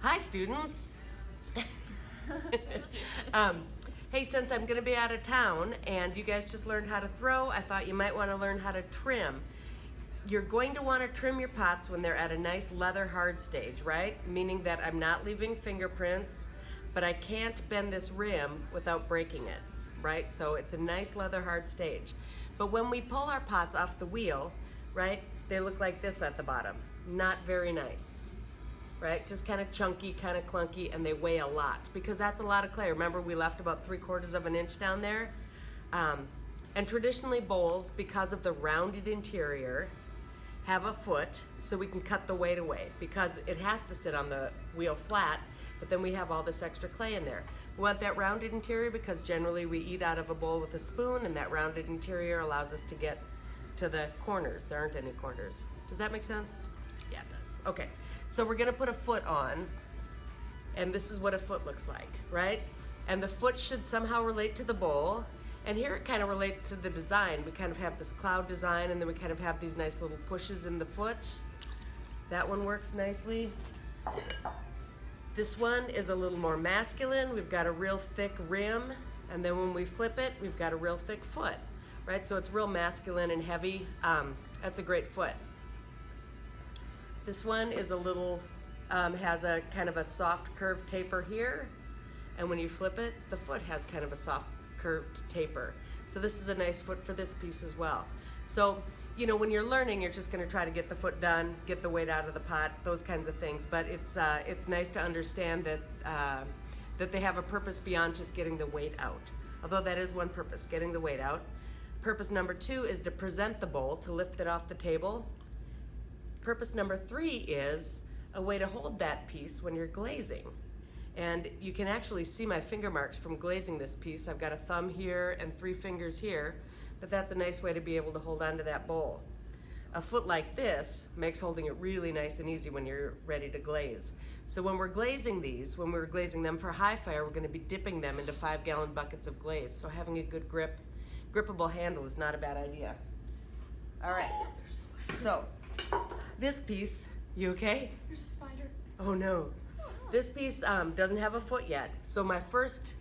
Hi, students. Hey, since I'm going to be out of town and you guys just learned how to throw, I thought you might want to learn how to trim. You're going to want to trim your pots when they're at a nice leather hard stage, right? Meaning that I'm not leaving fingerprints, but I can't bend this rim without breaking it, right? So it's a nice leather hard stage. But when we pull our pots off the wheel, right, they look like this at the bottom. Not very nice, right? Just kind of chunky, kind of clunky, and they weigh a lot because that's a lot of clay. Remember, we left about 3/4 of an inch down there? And traditionally bowls, because of the rounded interior, have a foot so we can cut the weight away because it has to sit on the wheel flat, but then we have all this extra clay in there. We want that rounded interior because generally we eat out of a bowl with a spoon, and that rounded interior allows us to get to the corners. There aren't any corners. Does that make sense? Yeah, it does. Okay, so we're gonna put a foot on, and this is what a foot looks like, right? And the foot should somehow relate to the bowl. And here it kind of relates to the design. We kind of have this cloud design, and then we kind of have these nice little pushes in the foot. That one works nicely. This one is a little more masculine. We've got a real thick rim, and then when we flip it, we've got a real thick foot, right? So it's real masculine and heavy. That's a great foot. This one is a little, has a kind of a soft curved taper here, and when you flip it, the foot has kind of a soft curved taper. So this is a nice foot for this piece as well. So, you know, when you're learning, you're just gonna try to get the foot done, get the weight out of the pot, those kinds of things. But it's nice to understand that, that they have a purpose beyond just getting the weight out. Although that is one purpose, getting the weight out. Purpose number 2 is to present the bowl, to lift it off the table. Purpose number 3 is a way to hold that piece when you're glazing. And you can actually see my finger marks from glazing this piece. I've got a thumb here and 3 fingers here, but that's a nice way to be able to hold onto that bowl. A foot like this makes holding it really nice and easy when you're ready to glaze. So when we're glazing these, when we're glazing them for high fire, we're gonna be dipping them into 5-gallon buckets of glaze. So having a good grippable handle is not a bad idea. All right, so this piece, you okay? There's a spider. Oh no. This piece doesn't have a foot yet. So my first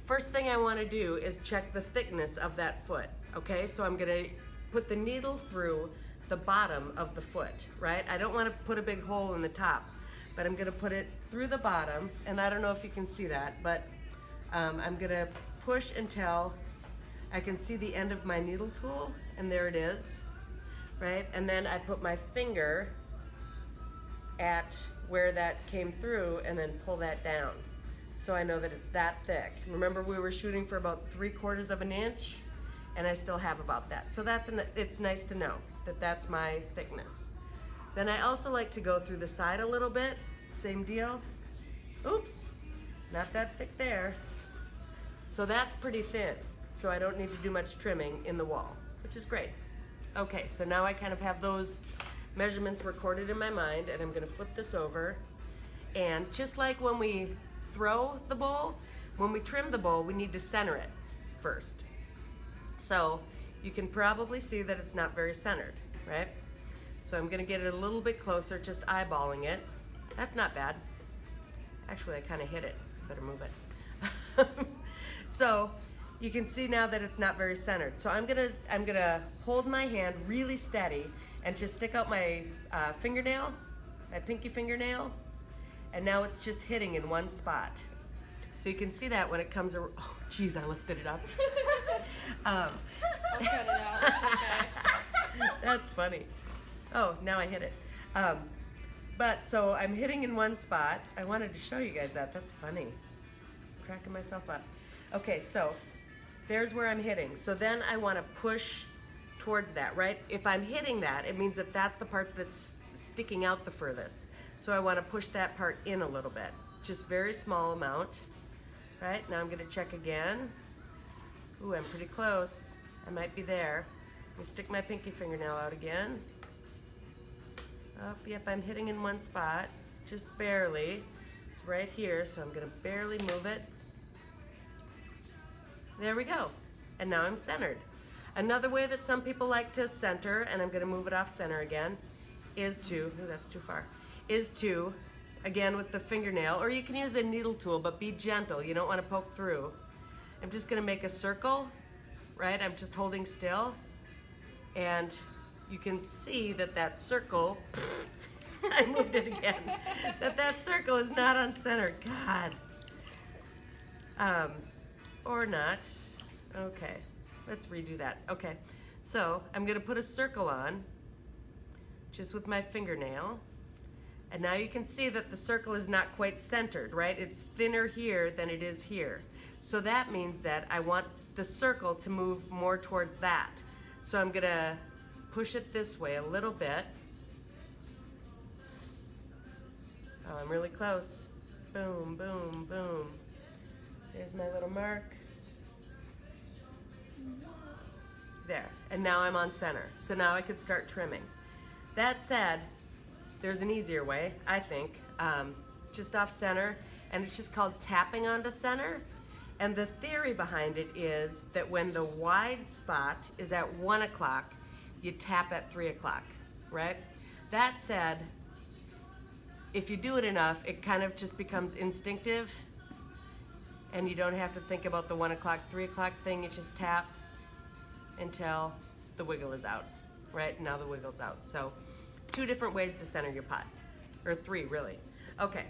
thing I want to do is check the thickness of that foot. Okay, so I'm gonna put the needle through the bottom of the foot, right? I don't want to put a big hole in the top, but I'm gonna put it through the bottom, and I don't know if you can see that, but I'm gonna push until I can see the end of my needle tool, and there it is, right? And then I put my finger at where that came through and then pull that down. So I know that it's that thick. Remember, we were shooting for about 3/4 of an inch, and I still have about that. So it's nice to know that that's my thickness. Then I also like to go through the side a little bit, same deal. Oops, not that thick there. So that's pretty thin, so I don't need to do much trimming in the wall, which is great. Okay, so now I kind of have those measurements recorded in my mind, and I'm gonna flip this over. And just like when we throw the bowl, when we trim the bowl, we need to center it first. So you can probably see that it's not very centered, right? So I'm gonna get it a little bit closer, just eyeballing it. That's not bad. Actually, I kind of hit it. Better move it. So you can see now that it's not very centered. So I'm gonna hold my hand really steady and just stick out my fingernail, my pinky fingernail, and now it's just hitting in one spot. So you can see that when it comes around. Oh, geez, I lifted it up. I'll cut it out. It's okay. That's funny. Oh, now I hit it. But so I'm hitting in one spot. I wanted to show you guys that. That's funny. I'm cracking myself up. Okay, so there's where I'm hitting. So then I want to push towards that, right? If I'm hitting that, it means that that's the part that's sticking out the furthest. So I want to push that part in a little bit, just very small amount, right? Now I'm going to check again. Ooh, I'm pretty close. I might be there. Let me stick my pinky fingernail out again. Oh, yep, I'm hitting in one spot, just barely. It's right here, so I'm going to barely move it. There we go. And now I'm centered. Another way that some people like to center, and I'm gonna move it off center again, is to, ooh, that's too far, is to again with the fingernail, or you can use a needle tool, but be gentle. You don't want to poke through. I'm just going to make a circle, right? I'm just holding still, and you can see that that circle, I moved it again, that circle is not on center. God. Or not. Okay, let's redo that. Okay, so I'm going to put a circle on, just with my fingernail. And now you can see that the circle is not quite centered, right? It's thinner here than it is here. So that means that I want the circle to move more towards that. So I'm gonna push it this way a little bit. Oh, I'm really close. Boom, boom, boom. There's my little mark. There, and now I'm on center. So now I could start trimming. That said, there's an easier way, I think, just off center, and it's just called tapping onto center. And the theory behind it is that when the wide spot is at 1 o'clock, you tap at 3 o'clock, right? That said, if you do it enough, it kind of just becomes instinctive, and you don't have to think about the 1 o'clock, 3 o'clock thing. You just tap until the wiggle is out, right? Now the wiggle's out. So 2 different ways to center your pot, or 3 really. Okay,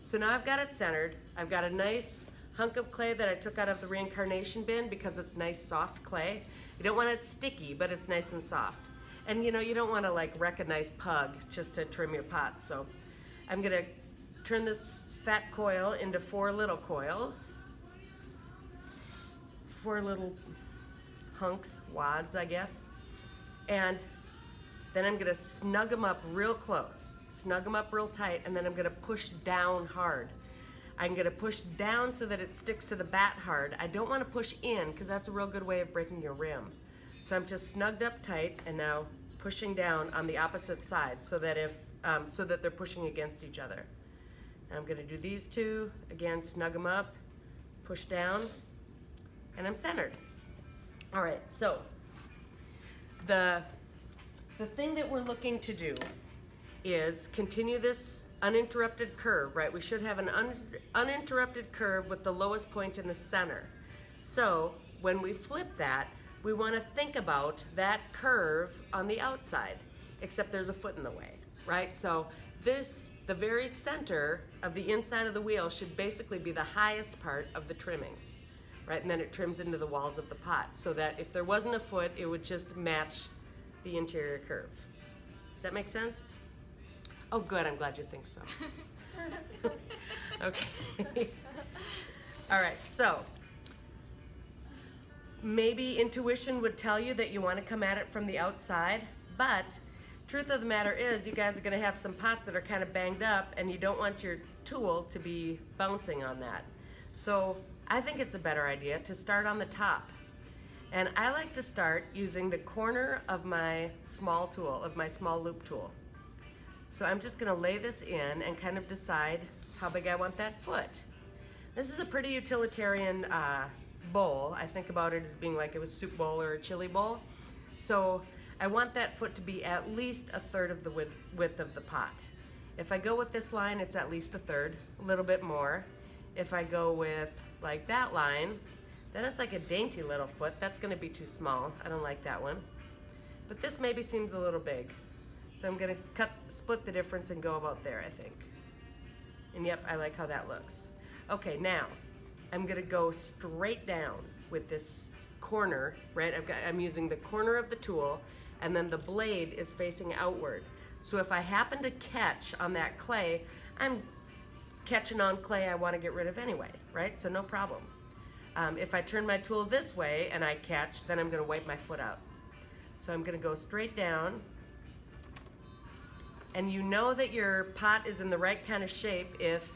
so now I've got it centered. I've got a nice hunk of clay that I took out of the reincarnation bin because it's nice soft clay. You don't want it sticky, but it's nice and soft. And you know, you don't want to like wreck a nice pug just to trim your pot. So I'm gonna turn this fat coil into 4 little coils. 4 little hunks, wads, I guess. And then I'm gonna snug them up real close, snug them up real tight, and then I'm gonna push down hard. I'm gonna push down so that it sticks to the bat hard. I don't wanna push in, because that's a real good way of breaking your rim. So I'm just snugged up tight, and now pushing down on the opposite side so that so that they're pushing against each other. And I'm gonna do these 2, again, snug them up, push down, and I'm centered. All right, so the thing that we're looking to do is continue this uninterrupted curve, right? We should have an uninterrupted curve with the lowest point in the center. So when we flip that, we want to think about that curve on the outside, except there's a foot in the way, right? So the very center of the inside of the wheel should basically be the highest part of the trimming, right? And then it trims into the walls of the pot so that if there wasn't a foot, it would just match the interior curve. Does that make sense? Oh, good. I'm glad you think so. Okay. All right. So maybe intuition would tell you that you want to come at it from the outside, but truth of the matter is you guys are going to have some pots that are kind of banged up, and you don't want your tool to be bouncing on that. So I think it's a better idea to start on the top. And I like to start using the corner of my small tool, of my small loop tool. So I'm just gonna lay this in and kind of decide how big I want that foot. This is a pretty utilitarian bowl. I think about it as being like a soup bowl or a chili bowl. So I want that foot to be at least 1/3 of the width of the pot. If I go with this line, it's at least 1/3, a little bit more. If I go with like that line, then it's like a dainty little foot. That's gonna be too small. I don't like that one. But this maybe seems a little big. So I'm gonna split the difference and go about there, I think. And yep, I like how that looks. Okay, now I'm gonna go straight down with this corner, right? I'm using the corner of the tool, and then the blade is facing outward. So if I happen to catch on that clay, I'm catching on clay I wanna get rid of anyway, right? So no problem. If I turn my tool this way and I catch, then I'm gonna wipe my foot out. So I'm gonna go straight down. And you know that your pot is in the right kind of shape if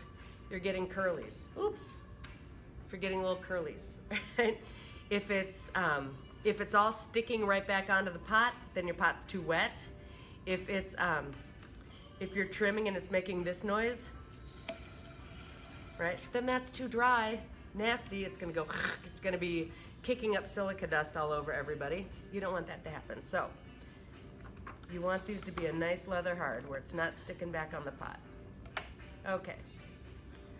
you're getting curlies. Oops, if you're getting little curlies, right? If it's all sticking right back onto the pot, then your pot's too wet. If you're trimming and it's making this noise, right, then that's too dry, nasty. It's gonna be kicking up silica dust all over everybody. You don't want that to happen. So you want these to be a nice leather hard where it's not sticking back on the pot. Okay.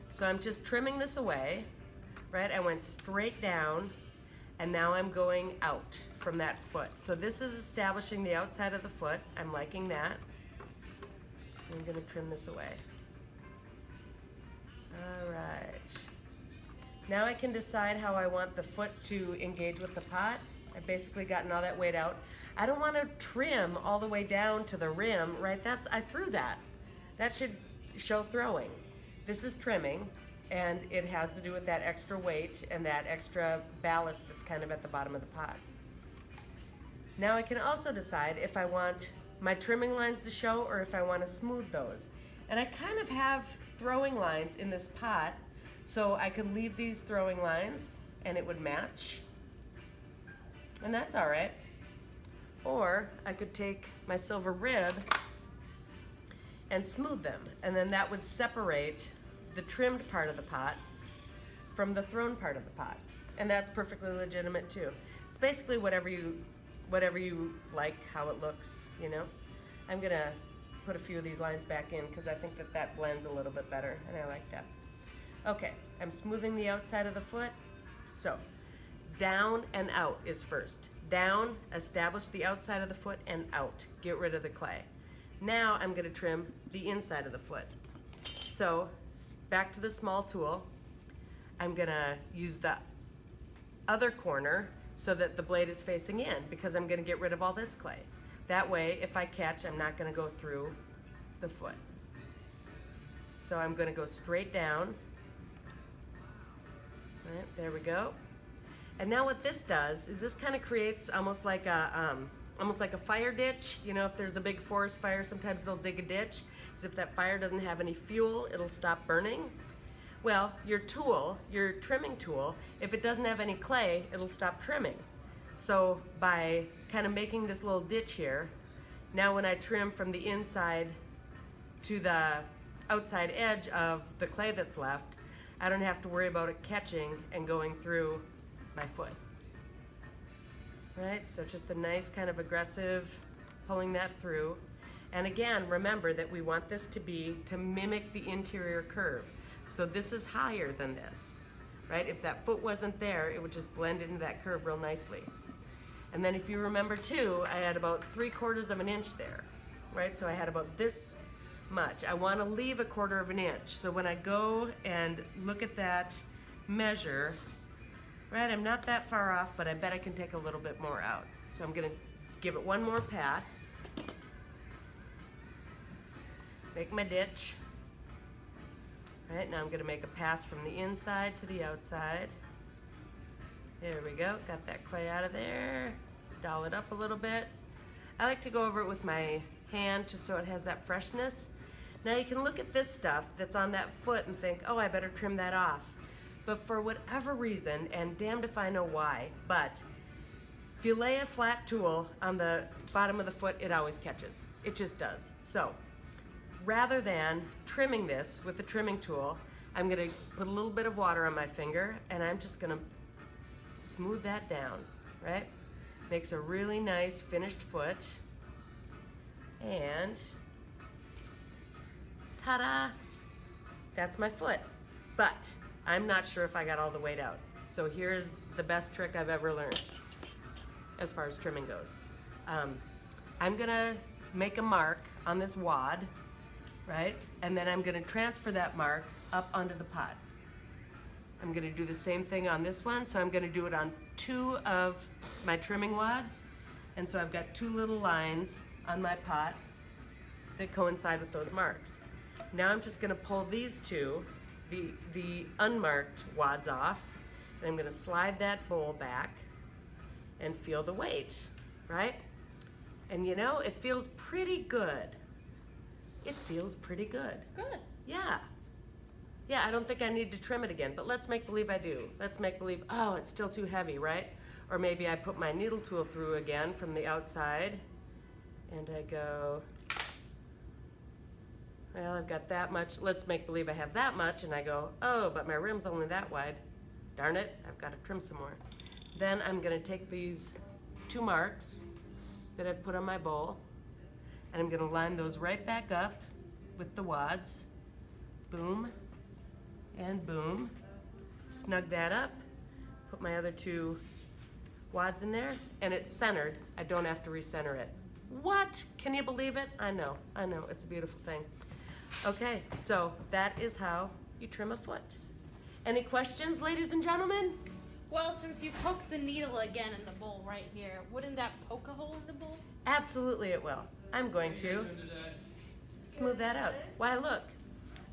So I'm just trimming this away, right? I went straight down, and now I'm going out from that foot. So this is establishing the outside of the foot. I'm liking that. I'm gonna trim this away. All right. Now I can decide how I want the foot to engage with the pot. I've basically gotten all that weight out. I don't want to trim all the way down to the rim, right? I threw that. That should show throwing. This is trimming, and it has to do with that extra weight and that extra ballast that's kind of at the bottom of the pot. Now I can also decide if I want my trimming lines to show or if I want to smooth those. And I kind of have throwing lines in this pot, so I could leave these throwing lines and it would match. And that's all right. Or I could take my silver rib and smooth them, and then that would separate the trimmed part of the pot from the thrown part of the pot. And that's perfectly legitimate too. It's basically whatever you like, how it looks, you know. I'm gonna put a few of these lines back in because I think that blends a little bit better, and I like that. Okay, I'm smoothing the outside of the foot. So, down and out is first. Down, establish the outside of the foot, and out. Get rid of the clay. Now I'm gonna trim the inside of the foot. So, back to the small tool. I'm gonna use the other corner so that the blade is facing in, because I'm gonna get rid of all this clay. That way, if I catch, I'm not gonna go through the foot. So I'm gonna go straight down. All right, there we go. And now what this does is this kind of creates almost like a fire ditch. You know, if there's a big forest fire, sometimes they'll dig a ditch. Because if that fire doesn't have any fuel, it'll stop burning. Well, your tool, your trimming tool, if it doesn't have any clay, it'll stop trimming. So by kind of making this little ditch here, now when I trim from the inside to the outside edge of the clay that's left, I don't have to worry about it catching and going through my foot. Right, so just a nice kind of aggressive pulling that through. And again, remember that we want this to mimic the interior curve. So this is higher than this, right? If that foot wasn't there, it would just blend into that curve real nicely. And then if you remember too, I had about 3/4 of an inch there, right? So I had about this much. I want to leave 1/4 of an inch. So when I go and look at that measure, right, I'm not that far off, but I bet I can take a little bit more out. So I'm gonna give it one more pass. Make my ditch. All right, now I'm gonna make a pass from the inside to the outside. There we go, got that clay out of there. Doll it up a little bit. I like to go over it with my hand just so it has that freshness. Now you can look at this stuff that's on that foot and think, oh, I better trim that off. But for whatever reason, and damned if I know why, but if you lay a flat tool on the bottom of the foot, it always catches. It just does. So rather than trimming this with the trimming tool, I'm gonna put a little bit of water on my finger and I'm just gonna smooth that down, right? Makes a really nice finished foot. And ta-da, that's my foot. But I'm not sure if I got all the weight out. So here's the best trick I've ever learned as far as trimming goes. I'm gonna make a mark on this wad, right? And then I'm gonna transfer that mark up onto the pot. I'm gonna do the same thing on this one, so I'm gonna do it on 2 of my trimming wads. And so I've got 2 little lines on my pot that coincide with those marks. Now I'm just gonna pull these 2, the unmarked wads off, and I'm gonna slide that bowl back and feel the weight, right? And you know, it feels pretty good. It feels pretty good. Good. Yeah. Yeah, I don't think I need to trim it again, but let's make believe I do. Let's make believe, oh, it's still too heavy, right? Or maybe I put my needle tool through again from the outside, and I go, well, I've got that much. Let's make believe I have that much, and I go, oh, but my rim's only that wide. Darn it, I've got to trim some more. Then I'm gonna take these 2 marks that I've put on my bowl, and I'm gonna line those right back up with the wads, Boom and boom. Snug that up. Put my other two wads in there, and it's centered. I don't have to recenter it. What? Can you believe it? I know, it's a beautiful thing. Okay, so that is how you trim a foot. Any questions, ladies and gentlemen? Well, since you poked the needle again in the bowl right here, wouldn't that poke a hole in the bowl? Absolutely it will. I'm going to smooth that out. Why, look.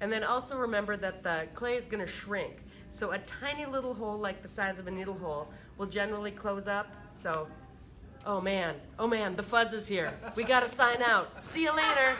And then also remember that the clay is gonna shrink. So a tiny little hole like the size of a needle hole will generally close up. So, oh man, the fuzz is here. We gotta sign out. See you later.